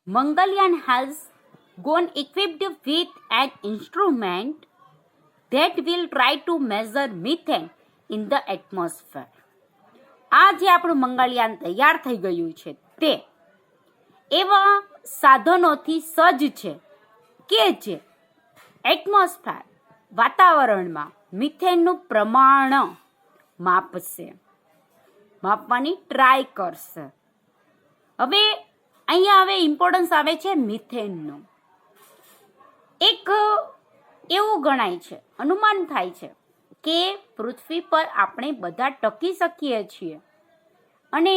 Mangalyaan has gone equipped with an instrument that will try to measure methane in the atmosphere. આ જે આપણું મંગળયાન તૈયાર થઈ ગયું છે તે એવા સાધનોથી સજ્જ છે કે જે એટમોસ્ફેર વાતાવરણમાં મિથેનનું પ્રમાણ માપવાની ટ્રાય કરશે. હવે અહીંયા ઇમ્પોર્ટન્સ આવે છે મિથેનનું. એક એવું ગણાય છે, અનુમાન થાય છે કે પૃથ્વી પર આપણે બધા ટકી શકીએ છીએ અને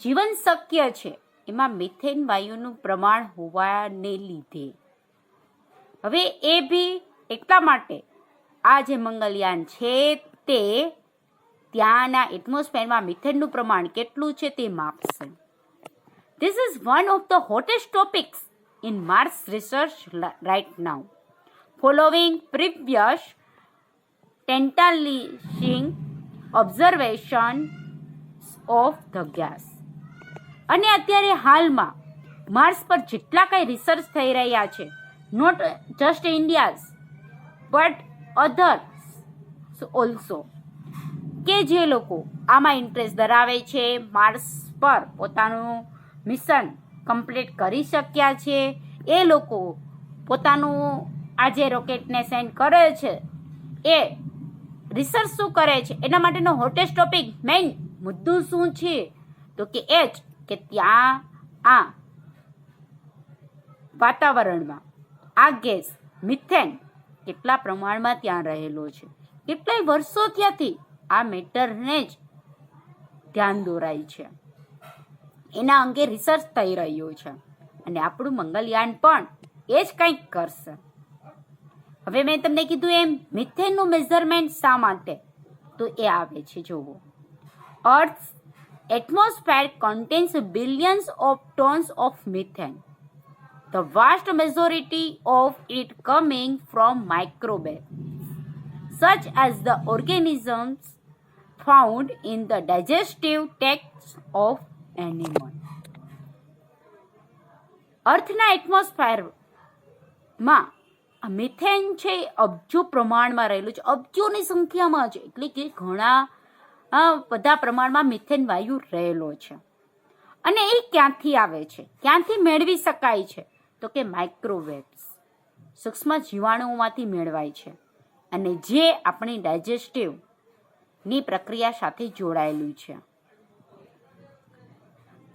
જીવન શક્ય છે એમાં મિથેન વાયુનું પ્રમાણ હોવાને લીધે. હવે એ બી એટલા માટે આ જે મંગળયાન છે તે ત્યાંના એટમોસ્ફેરમાં મિથેનનું પ્રમાણ કેટલું છે તે માપશે. This is one of the hottest topics in Mars research right now, following previous tantalizing observations of the gas. અને અત્યારે હાલમાં માર્સ પર જેટલા કંઈ રિસર્ચ થઈ રહ્યા છે, not just India's but others also, કે જે લોકો આમાં ઇન્ટરેસ્ટ ધરાવે છે, માર્સ પર પોતાનું મિશન કમ્પ્લીટ કરી શક્યા છે, એ લોકો પોતાનું આ જે રોકેટને સેન્ડ કરે છે એ રિસર્ચ શું કરે છે એના માટેનો હોટેસ્ટ ટોપિક મેઇન મુદ્દો શું છે તો કે એ જ કે ત્યાં આ વાતાવરણમાં આ ગેસ મિથેન કેટલા પ્રમાણમાં ત્યાં રહેલો છે, કેટલાય વર્ષો ત્યાંથી આ મેટરને જ ધ્યાન દોરાય છે, એના અંગે રિસર્ચ થઈ રહ્યું છે અને આપણું મંગળયાન પણ એ જ કંઈક કરશે. હવે મેં તમને કીધું એમ મિથેનનું મેઝરમેન્ટ શા માટે તો એ આવે છે જુઓ. અર્થ atmosphere contains billions of tons of methane, the vast majority of it coming from microbes such as the organisms found in the digestive tracts of animals. અર્થના એટમોસ્ફેરમાં મિથેન છે અબજો પ્રમાણમાં રહેલું છે, અબજોની સંખ્યામાં છે, એટલે કે ઘણા બધા પ્રમાણમાં મિથેન વાયુ રહેલો છે. અને એ ક્યાંથી આવે છે, ક્યાંથી મેળવી શકાય છે તો કે માઇક્રોવેવ્સ, સૂક્ષ્મ જીવાણુઓમાંથી મેળવાય છે અને જે આપણી ડાયજેસ્ટિવની પ્રક્રિયા સાથે જોડાયેલું છે.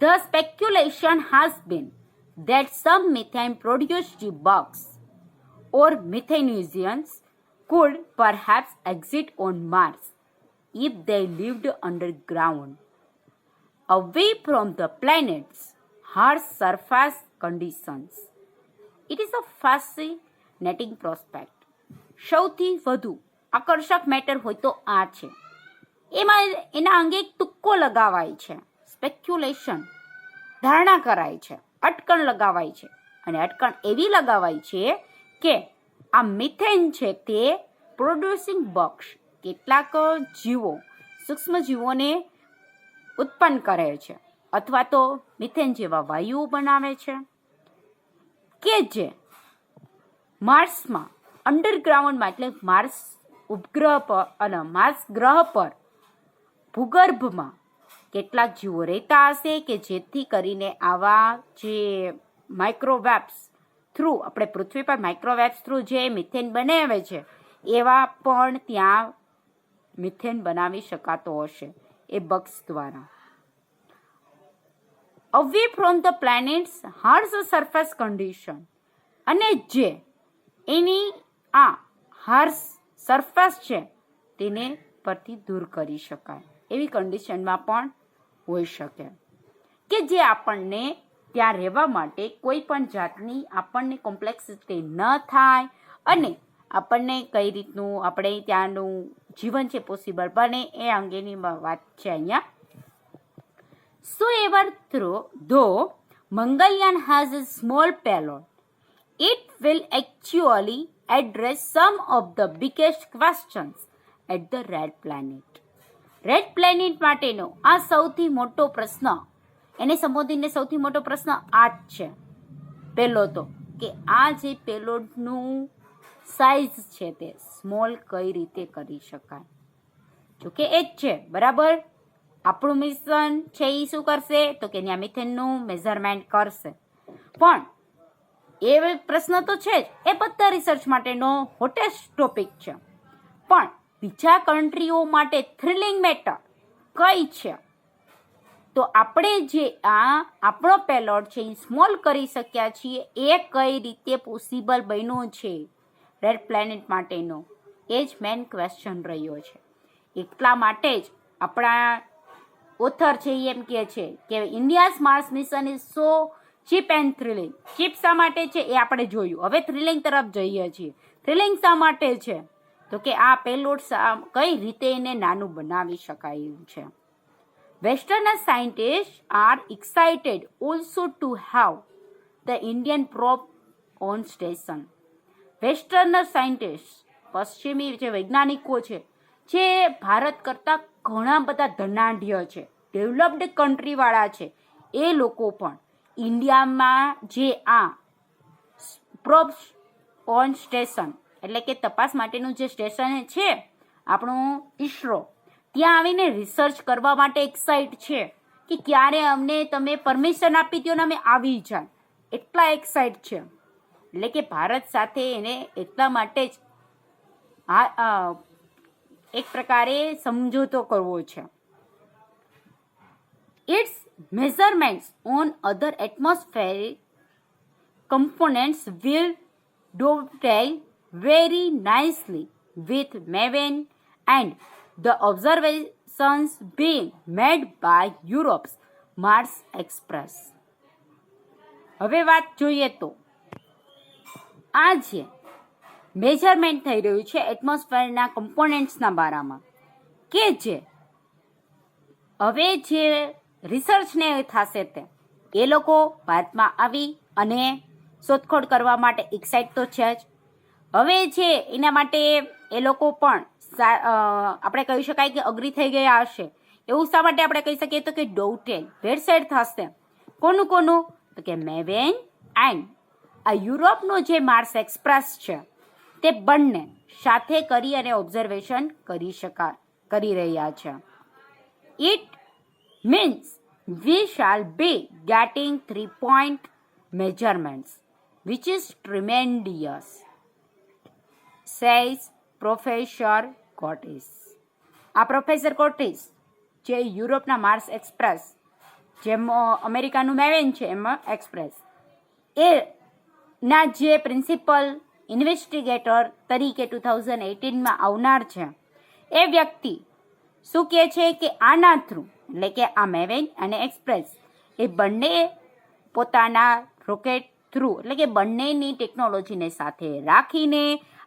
The speculation has been that some methane produced bugs or methanesians could perhaps exist on Mars if they lived underground, away from the planet's harsh surface conditions. It is a fascinating prospect. સૌથી વધુ આકર્ષક matter હોય તો આ છે, એમાં એના અંગે એક તુક્કો લગાવાય છે, સ્પેક્યુલેશન ધારણા કરાય છે, અટકણ લગાવાય છે અને અટકણ એવી લગાવાય છે કે આ મિથેન છે તે પ્રોડ્યુસિંગ બગ્સ કેટલાક જીવો સૂક્ષ્મ જીવોને ઉત્પન્ન કરે છે અથવા તો મિથેન જેવા વાયુઓ બનાવે છે કે જે માર્સમાં અંડરગ્રાઉન્ડમાં એટલે માર્સ ઉપગ્રહ પર અને માર્સ ગ્રહ પર ભૂગર્ભમાં કેટલાક જીવો રહેતા હશે કે જેથી કરીને આવા જે માઇક્રોવેવ્સ થ્રુ આપણે પૃથ્વી પર માઇક્રોવેવ્સ થ્રુ જે મિથેન બનાવે છે એવા પણ ત્યાં મિથેન બનાવી શકાતો હશે એ બગ્સ દ્વારા. Away from the planets harsh surface condition, અને જે એની આ હાર્શ સરફેસ છે તેને પરથી દૂર કરી શકાય એવી કન્ડિશનમાં પણ હોઈ શકે કે જે આપણને ત્યાં રહેવા માટે કોઈ પણ જાતની આપણને કોમ્પ્લેક્સિટી ન થાય અને આપણને કઈ રીતનું આપણે ત્યાંનું જીવન છે પોસિબલ બને એ અંગેની વાત છે અહીંયા. સો ever though Mangalyaan has a small payload, it will actually address some of the biggest questions at the red planet. Red planet માટેનો આ સૌથી મોટો પ્રશ્ન, એને સંબોધીને સૌથી મોટો પ્રશ્ન આ જ છે પહેલો તો કે આ જે પેલોડનું સાઇઝ છે તે સ્મોલ કઈ રીતે કરી શકાય. જોકે એ જ છે બરાબર. આપણું મિશન છે એ શું કરશે તો કે ત્યાં મિથેનનું મેઝરમેન્ટ કરશે. પણ એ પ્રશ્ન તો છે જ, એ બધા રિસર્ચ માટેનો હોટેસ્ટ ટોપિક છે. પણ બીજા કન્ટ્રીઓ માટે થ્રિલિંગ મેટર કઈ છે? તો આપણે જે આ આપણો પેલોડ છે એ સ્મોલ કરી શક્યા છીએ, એ કઈ રીતે પોસિબલ બન્યો છે રેડ પ્લેનેટ માટેનો, એ જ મેઇન ક્વેશ્ચન રહ્યો છે. એટલા માટે જ આપણા ઓથર છે એ એમ કહે છે કે India's Mars mission is so cheap and thrilling. Cheap શા માટે છે એ આપણે જોયું, હવે થ્રિલિંગ તરફ જઈએ છીએ. થ્રિલિંગ શા માટે છે તો કે આ પેલોડ કઈ રીતે એને નાનું બનાવી શકાય એવું છે. Western scientists are excited also to have the Indian probe on station. Western scientist, પશ્ચિમી જે વૈજ્ઞાનિકો છે, જે ભારત કરતાં ઘણા બધા ધનાઢ્ય છે, ડેવલપ્ડ કન્ટ્રીવાળા છે, એ લોકો પણ ઇન્ડિયામાં જે આ પ્રોબ ઓન સ્ટેશન એટલે કે તપાસ માટેનું જે સ્ટેશન છે આપણું ઈસરો, ત્યાં આવીને રિસર્ચ કરવા માટે એક્સાઇટ છે કે ક્યારે અમને તમે પરમિશન આપી દો ને અમે આવી જાય, એટલા એક્સાઇટ છે. એટલે કે ભારત સાથે એને એટલા માટે જ એક પ્રકારે સમજૂતો કરવો છે. Its measurements on other atmospheric components will dovetail very nicely with MAVEN and the observations being made by Europe's Mars Express. હવે વાત જોઈએ તો આ જે મેજરમેન્ટ થઈ રહ્યું છે એટમોસ્ફેરના કમ્પોનેન્ટ્સના બારામાં, કે જે હવે જે રિસર્ચને થશે તે એ લોકો ભારતમાં આવી અને શોધખોળ કરવા માટે એક્સાઇટ તો છે જ. હવે છે એના માટે એ લોકો પણ આપણે કહી શકાય કે અગ્રી થઈ ગયા હશે. એવું શા માટે આપણે કહી શકીએ તો કે ડોવટેલ ભેળસેળ થશે. કોનું તો કે મેવેન એન્ડ આ યુરોપનો જે માર્સ એક્સપ્રેસ છે તે બંને સાથે કરી અને ઓબ્ઝર્વેશન કરી રહ્યા છે. It means we shall be getting 3-point measurements, which is tremendous, says Professor Curtis. આ પ્રોફેસર કોર્ટિસ જે યુરોપના માર્સ એક્સપ્રેસ, જેમ અમેરિકાનું મેવેન છે એમાં એક્સપ્રેસ, એ ના જે પ્રિન્સિપલ ઇન્વેસ્ટિગેટર તરીકે 2018માં આવનાર છે, એ વ્યક્તિ શું કહે છે કે આના થ્રુ એટલે કે આ મેવેન અને એક્સપ્રેસ એ બંને પોતાના રોકેટ થ્રુ એટલે કે બંનેની ટેકનોલોજીને સાથે રાખીને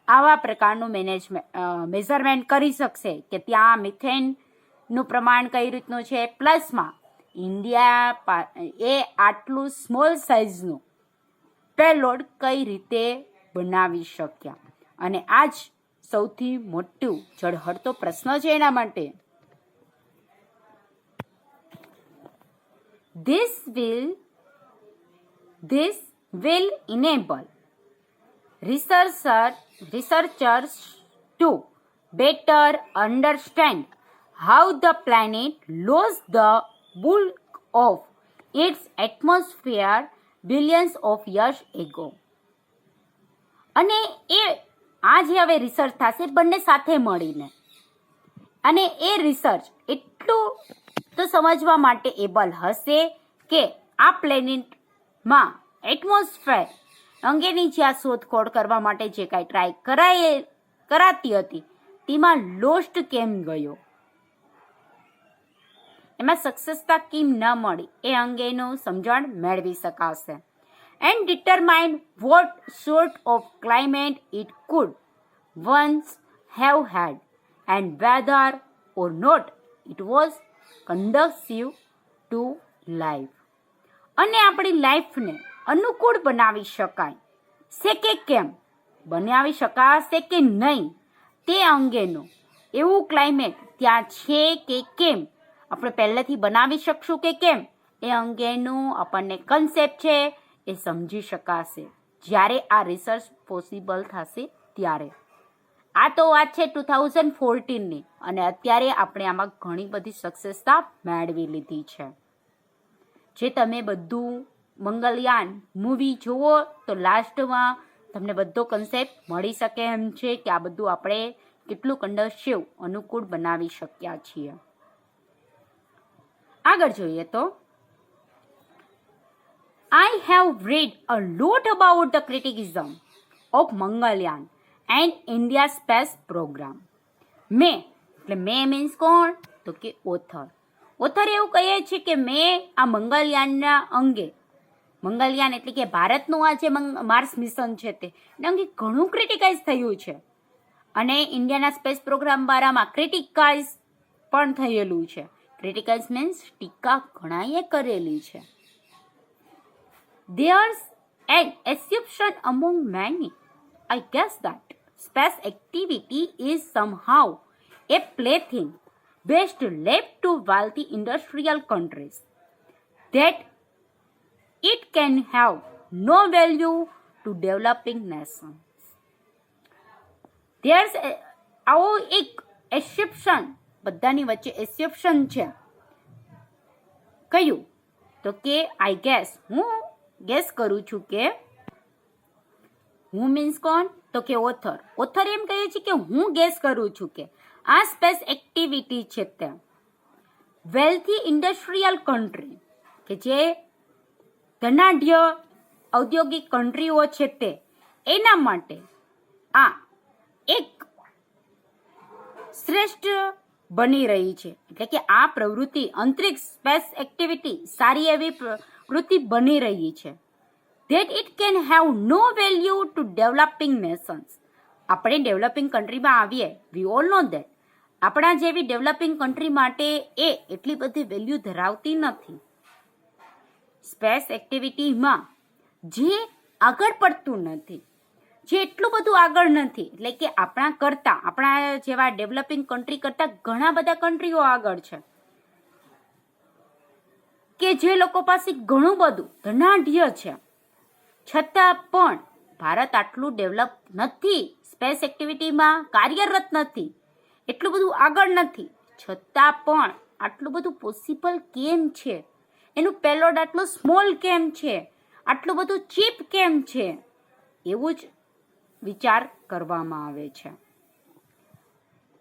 આવા પ્રકારનું મેઝરમેન્ટ કરી શકશે કે ત્યાં મિથેનનું પ્રમાણ કઈ રીતનું છે, પ્લસમાં ઇન્ડિયા એ આટલું સ્મોલ સાઇઝનું પેલોડ કઈ રીતે બનાવી શક્યા. અને આ જ સૌથી મોટું ઝળહળતો પ્રશ્ન છે એના માટે. This will enable researchers to better understand how the planet lost the bulk of its atmosphere billions of years ago. અને આ જે હવે રિસર્ચ થશે બંને સાથે મળીને, અને એ રિસર્ચ એટલું તો સમજવા માટે એબલ હશે કે આ પ્લેનેટમાં એટમોસ્ફેર અંગેની જ્યાં શોધખોળ કરવા માટે જે કાંઈ ટ્રાય કરાતી હતી તેમાં લોસ્ટ કેમ ગયો, એમાં સક્સેસતા કેમ ન મળી એ અંગેનું સમજણ મેળવી શકાશે. And determine what sort of climate it could once have had and weather or not it was conductive to life. અને આપણી લાઈફને અનુકૂળ બનાવી શકાય છે કે કેમ, બનાવી શકાશે કે નહીં તે અંગેનું એવું ક્લાઇમેટ ત્યાં છે કે કેમ, આપણે પહેલેથી બનાવી શકશું કે કેમ એ અંગેનું આપણને કન્સેપ્ટ છે એ સમજી શકાશે જ્યારે આ રિસર્ચ પોસિબલ થશે ત્યારે. આ તો વાત છે 2014ની, અને અત્યારે આપણે આમાં ઘણી બધી સક્સેસતા મેળવી લીધી છે. જે તમે બધું મંગલયાન મૂવી જુઓ તો લાસ્ટમાં તમને બધો કન્સેપ્ટ મળી શકે એમ છે કે આ બધું આપણે કેટલું કન્ડક્ટિવ અનુકૂળ બનાવી શક્યા છીએ. આગળ જોઈએ તો I have read a lot about the criticism of Mangalyaan and India's space program. મેં એટલે મેં મીન્સ કોણ? તો કે ઓથર. ઓથર એવું કહે છે કે મેં આ મંગલયાનના અંગે, મંગલયાન એટલે કે ભારતનું આ જે માર્સ મિશન છે તે અંગે ઘણું ક્રિટિકાઇઝ થયું છે, અને ઇન્ડિયાના સ્પેસ પ્રોગ્રામ બારામાં ક્રિટિકાઇઝ પણ થયેલું છે. ક્રિટિકાઇઝ મીન્સ ટીકા ઘણાએ કરેલી છે. There's an assumption among many, I guess, that space activity is somehow a plaything best left to wealthy industrial countries, that it can have no value to developing nations. There's આવો એક exception, બધાની વચ્ચે exception છે. કયું? તો કે I guess, હું gas કરું છું કે, હું મીન્સ કોણ? તો કે ઓથર. ઓથર એમ કહે છે કે હું ગેસ કરું છું કે આ સ્પેસ એક્ટિવિટી છે તે વેલ્થી ઇન્ડસ્ટ્રીયલ કન્ટ્રી, કે જે ધનાઢ્ય ઔદ્યોગિક કન્ટ્રીઓ છે તે એના માટે આ એક શ્રેષ્ઠ બની રહી છે. એટલે કે આ પ્રવૃત્તિ, અંતરિક્ષ સ્પેસ એક્ટિવિટી સારી એવી પ્રવૃત્તિ બની રહી છે. that it can have no value to developing nations. આપણે ડેવલપિંગ કન્ટ્રીમાં આવીએ, we all know that. આપણા જેવી ડેવલપિંગ કન્ટ્રી માટે એ એટલી બધી વેલ્યુ ધરાવતી નથી. સ્પેસ એક્ટિવિટીમાં જે આગળ પડતું નથી, જે એટલું બધું આગળ નથી, એટલે કે આપણા કરતાં, આપણા જેવા ડેવલપિંગ કન્ટ્રી કરતાં ઘણા બધા કન્ટ્રીઓ આગળ છે, કે જે લોકો પાસે ઘણું બધું ધનાઢ્ય છે, છતાં પણ ભારત આટલું ડેવલપ નથી, સ્પેસ એક્ટિવિટીમાં કાર્યરત નથી, એટલું બધું આગળ નથી, છતાં પણ આટલું બધું પોસિબલ કેમ છે? એનું પેલોડ આટલું સ્મોલ કેમ છે? આટલું બધું ચીપ કેમ છે? એવું જ વિચાર કરવામાં આવે છે.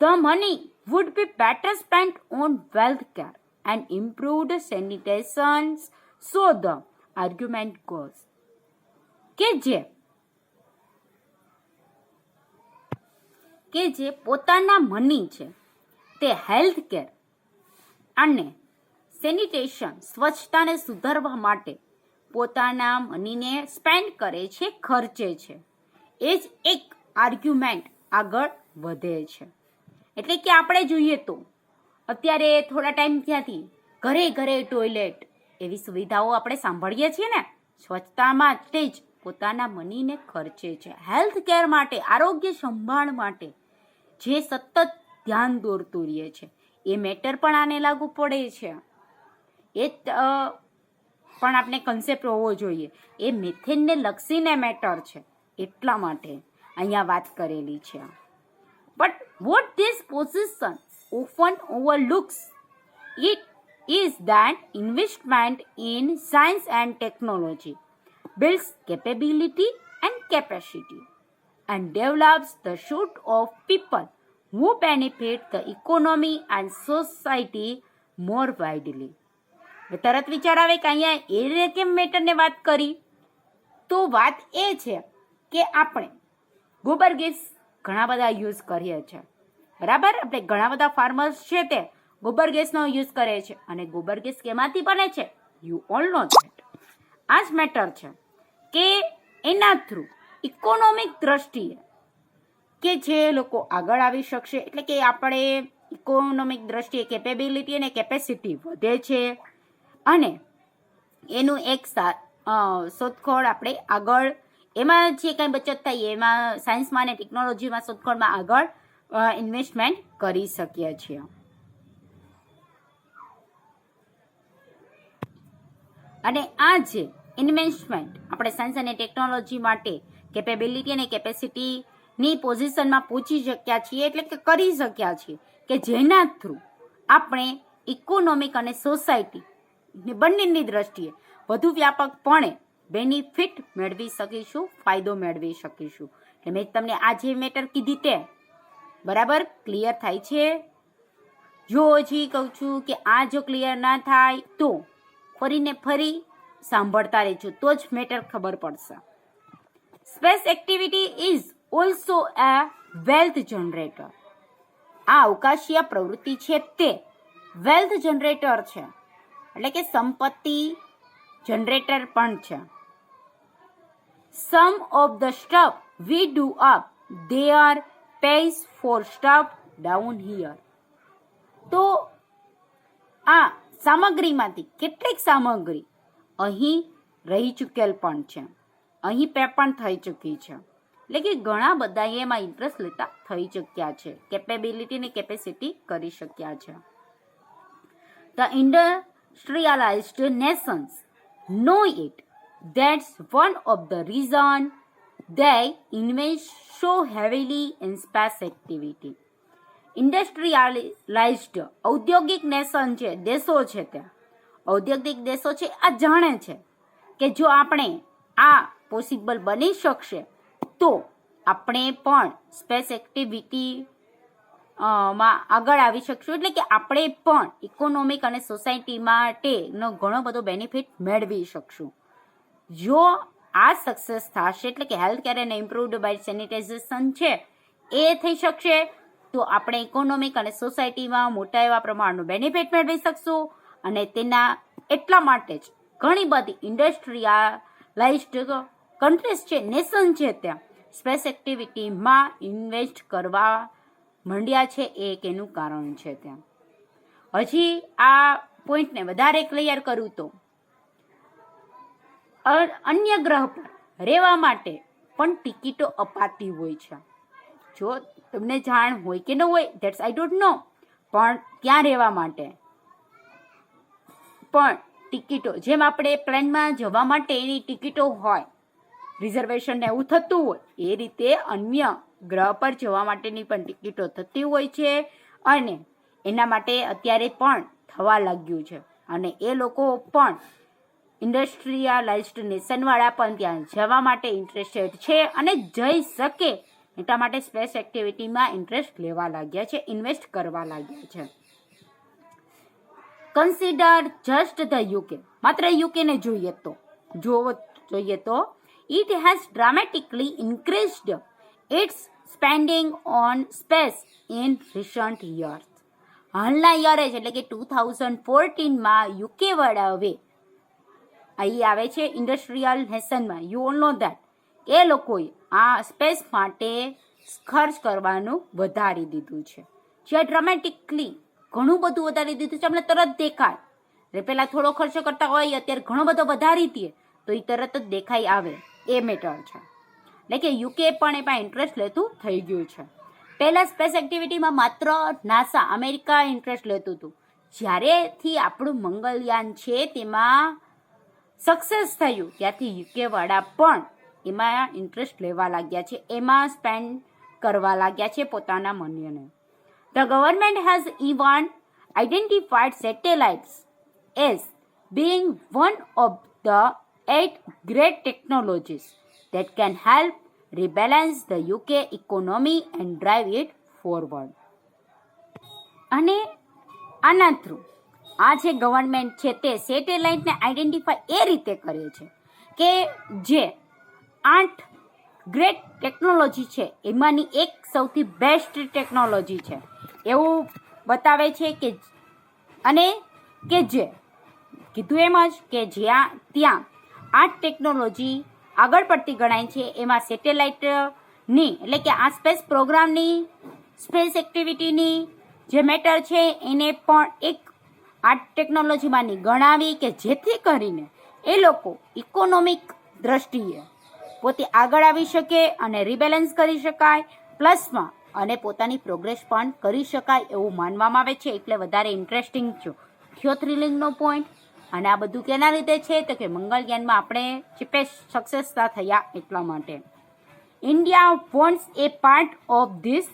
The money would be better spent on health care and improved sanitation, so the argument goes. કે જે પોતાના મની છે તે હેલ્થ કેર અને સેનિટેશન, સ્વચ્છતાને સુધારવા માટે પોતાના મનીને સ્પેન્ડ કરે છે, ખર્ચે છે, એ જ એક આર્ગ્યુમેન્ટ આગળ વધે છે. એટલે કે આપણે જોઈએ તો અત્યારે થોડા ટાઈમ ત્યાંથી ઘરે ઘરે ટોયલેટ એવી સુવિધાઓ આપણે સાંભળીએ છીએ ને. સ્વચ્છતા માટે જ પોતાના મનીને ખર્ચે છે, હેલ્થ કેર માટે, આરોગ્ય સંભાળ માટે જે સતત ધ્યાન દોરતું રહે છે. એ મેટર પણ આને લાગુ પડે છે. એ પણ આપણે કન્સેપ્ટ હોવો જોઈએ. એ મિથેનને લક્ષીને મેટર છે, એટલા માટે અહીંયા વાત કરેલી છે. But what this position often overlooks it is that investment in science and technology builds capability and capacity and develops the suite of people who benefit the economy and society more widely. તરત વિચાર આવે કે અહીંયા એને કેમ મેટરને વાત કરી? તો વાત એ છે કે આપણે ગોબર ગેસ ઘણા બધા યુઝ કરીએ છીએ, બરાબર? આપણે ઘણા બધા ફાર્મર્સ છે તે ગોબર ગેસનો યુઝ કરે છે, અને ગોબર ગેસ કેમાંથી બને છે? You all know that. આ જ મેટર છે કે એના થ્રુ ઇકોનોમિક દ્રષ્ટિએ કે જે લોકો આગળ આવી શકશે, એટલે કે આપણે ઇકોનોમિક દ્રષ્ટિએ કેપેબિલિટી અને કેપેસિટી વધે છે, અને એનું એક શોધખોળ આપણે આગળ એમાં જે કંઈ બચત થાય એમાં સાયન્સમાં અને ટેકનોલોજીમાં શોધખોળમાં આગળ ઇન્વેસ્ટમેન્ટ કરી શકીએ છીએ. અને આ જે ઇન્વેસ્ટમેન્ટ આપણે સાયન્સ અને ટેકનોલોજી માટે કેપેબિલિટી અને કેપેસિટીની પોઝિશનમાં પહોંચી શક્યા છીએ, એટલે કે કરી શક્યા છીએ, કે જેના થ્રુ આપણે ઇકોનોમિક અને સોસાયટી બંનેની દ્રષ્ટિએ વધુ વ્યાપકપણે બેનિફિટ મેળવી શકીશું, ફાયદો મેળવી શકીશું. એટલે મેં તમને આ જે મેટર કીધી તે બરાબર ક્લિયર થાય છે? જો હજી કહું છું કે આ જો ક્લિયર ના થાય તો ફરીને ફરી સાંભળતા રહેજો, તો જ મેટર ખબર પડશે. Space activity is also a wealth generator. આ અવકાશીય પ્રવૃત્તિ છે તે વેલ્થ જનરેટર છે, એટલે કે સંપત્તિ જનરેટર પણ છે. Some of the stuff we do up there pays for stuff down here. તો આ સામગ્રીમાંથી કેટલીક સામગ્રી અહીં રહી ચૂકેલ પણ છે, અહીં પે પણ થઈ ચૂકી છે, એટલે કે ઘણા બધા એમાં ઇન્ટરેસ્ટ લેતા થઈ ચૂક્યા છે, કેપેબિલિટી ને કેપેસિટી કરી શક્યા છે. The industrialized nations know it. That's one of the reasons they invest so heavily in space activity. ઇન્ડસ્ટ્રીયલાઇઝ્ડ ઔદ્યોગિક નેશન છે, દેશો છે, ત્યાં ઔદ્યોગિક દેશો છે આ જાણે છે કે જો આપણે આ પોસિબલ બની શકશે તો આપણે પણ સ્પેસ એક્ટિવિટી માં આગળ આવી શકશું, એટલે કે આપણે પણ ઇકોનોમિક અને સોસાયટી માટેનો ઘણો બધો બેનિફિટ મેળવી શકશું. જો આ સક્સેસ થશે, એટલે કે હેલ્થ કેર અને ઇમ્પ્રુવડ બાય સેનિટાઇઝેશન છે એ થઈ શકશે, તો આપણે ઇકોનોમિક અને સોસાયટીમાં મોટા એવા પ્રમાણનું બેનિફિટ મેળવી શકશું. અને તેના એટલા માટે જ ઘણી બધી ઇન્ડસ્ટ્રીયલાઇઝ્ડ કન્ટ્રીઝ છે, નેશન છે, ત્યાં સ્પેસ એક્ટિવિટીમાં ઇન્વેસ્ટ કરવા મંડ્યા છે. એ એક એનું કારણ છે. ત્યાં હજી આ પોઈન્ટને વધારે ક્લિયર કરું તો અન્ય ગ્રહ પર રહેવા માટે પણ ટિકિટો અપાતી હોય છે. જો તમને જાણ હોય કે ન હોય ધેટ્સ આઈ ડોન્ટ નો, પણ ત્યાં રહેવા માટે પણ ટિકિટો, જેમ આપણે પ્લેનમાં જવા માટે એની ટિકિટો હોય, રિઝર્વેશન ને એવું થતું હોય, એ રીતે અન્ય ગ્રહ પર જવા માટેની પણ ટિકિટો થતી હોય છે. અને એના માટે અત્યારે પણ થવા લાગ્યું છે. અને એ લોકો પણ ઇન્ડસ્ટ્રીયલાઇઝ્ડ નેશનવાળા પણ ત્યાં જવા માટે ઇન્ટરેસ્ટેડ છે અને જઈ શકે એટલા માટે સ્પેસ એક્ટિવિટીમાં ઇન્ટરેસ્ટ લેવા લાગ્યા છે, ઇન્વેસ્ટ કરવા લાગ્યા છે. Consider just the UK. માત્ર યુકેને જોઈએ તો it has dramatically increased its spending on space in recent years. હાલના યરે જ એટલે કે 2014માં યુકે વડાવે અહીં આવે છે ઇન્ડસ્ટ્રીયલ નેશનમાં, યુ ઓલ નો ધેટ, એ લોકોએ આ સ્પેસ માટે ખર્ચ કરવાનું વધારી દીધું છે. જે ડ્રામેટિકલી ઘણું બધું વધારી દીધું છે, અમને તરત દેખાય. એટલે પહેલા થોડો ખર્ચો કરતા હોય, અત્યારે ઘણો બધો વધારી દઈએ તો એ તરત જ દેખાઈ આવે, એ મેટર છે. એટલે કે યુકે પણ એમાં ઇન્ટરેસ્ટ લેતું થઈ ગયું છે. પહેલા સ્પેસ એક્ટિવિટીમાં માત્ર નાસા અમેરિકા ઇન્ટરેસ્ટ લેતું હતું. જ્યારેથી આપણું મંગળયાન છે તેમાં સક્સેસ થયું ત્યાંથી યુકે વાળા પણ એમાં ઇન્ટરેસ્ટ લેવા લાગ્યા છે, એમાં સ્પેન્ડ કરવા લાગ્યા છે પોતાના મનીને. The government has even identified satellites as being one of the 8 great technologies that can help rebalance the UK economy and drive it forward. અને આના થ્રુ આ જે ગવર્મેન્ટ છે તે સેટેલાઇટને આઈડેન્ટિફાય એ રીતે કરે છે કે જે 8 ગ્રેટ ટેકનોલોજી છે એમાંની એક સૌથી બેસ્ટ ટેકનોલોજી છે એવું બતાવે છે કે, અને કે જે કીધું એમ જ કે જ્યાં ત્યાં 8 ટેકનોલોજી આગળ પડતી ગણાય છે. એમાં સેટેલાઇટની એટલે કે આ સ્પેસ પ્રોગ્રામની, સ્પેસ એક્ટિવિટીની જે મેટર છે એને પણ એક 8 ટેકનોલોજીમાંની ગણાવી કે જેથી કરીને એ લોકો ઇકોનોમિક દ્રષ્ટિએ પોતે આગળ આવી શકે અને રિબેલેન્સ કરી શકાય, પ્લસમાં અને પોતાની પ્રોગ્રેસ પણ કરી શકાય એવું માનવામાં આવે છે. એટલે વધારે ઇન્ટરેસ્ટિંગ થયો થ્રિલિંગનો પોઈન્ટ. અને આ બધું કેના લીધે છે તો કે મંગળયાનમાં આપણે ચીપેસ્ટ સક્સેસતા થયા એટલા માટે. India wants a part of this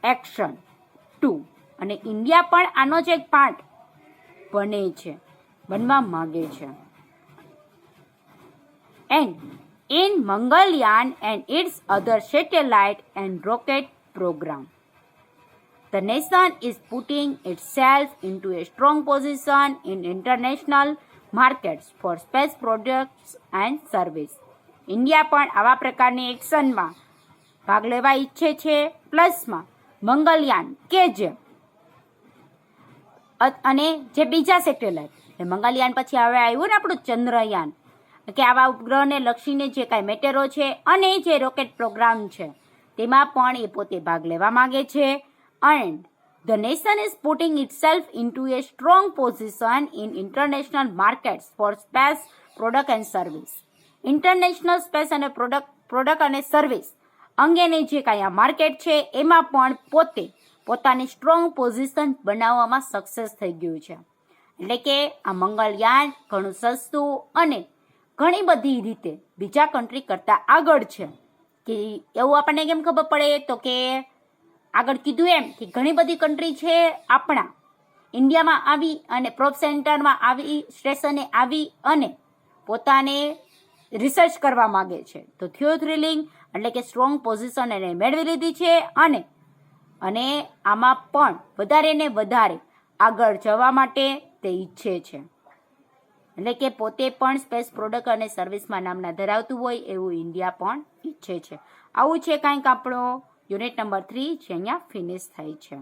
action too, અને ઇન્ડિયા પણ આનો જ એક પાર્ટ બનવા માંગે છે. And in Mangalyaan and its other satellite and rocket program, the nation is putting itself into a strong position in international markets for space products and service. India પણ આવા પ્રકારની એક્શનમાં ભાગ લેવા ઈચ્છે છે. પ્લસમાં મંગલયાન કે જે અને જે બીજા સેટેલાઇટ મંગલયાન પછી હવે આવ્યું ને આપણું ચંદ્રયાન, કે આવા ઉપગ્રહને લક્ષીને જે કાંઈ મેટરો છે અને જે રોકેટ પ્રોગ્રામ છે તેમાં પણ એ પોતે ભાગ લેવા માંગે છે. And the nation is putting itself into a strong position in international markets for space product and service. International space અને પ્રોડક્ટ અને સર્વિસ અંગેની જે કાંઈ આ માર્કેટ છે એમાં પણ પોતે પોતાની સ્ટ્રોંગ પોઝિશન બનાવવામાં સક્સેસ થઈ ગયું છે. એટલે કે આ મંગળયાન ઘણું સસ્તું અને ઘણી બધી રીતે બીજા કન્ટ્રી કરતાં આગળ છે. કે એવું આપણને કેમ ખબર પડે તો કે આગળ કીધું એમ કે ઘણી બધી કન્ટ્રી છે આપણા ઇન્ડિયામાં આવી અને પ્રોબ સેન્ટરમાં આવી સ્ટેશને આવી અને પોતાને રિસર્ચ કરવા માગે છે. તો થિયો થ્રિલિંગ એટલે કે સ્ટ્રોંગ પોઝિશન એને મેળવી લીધી છે અને આમાં પણ વધારે ને વધારે આગળ જવા માટે તે ઈચ્છે છે. એટલે કે પોતે પણ સ્પેસ પ્રોડક્ટ અને સર્વિસમાં નામના ધરાવતું હોય એવું ઇન્ડિયા પણ ઈચ્છે છે. આવું છે કાંઈક આપણો યુનિટ નંબર 3 જે અહીંયા ફિનિશ થાય છે.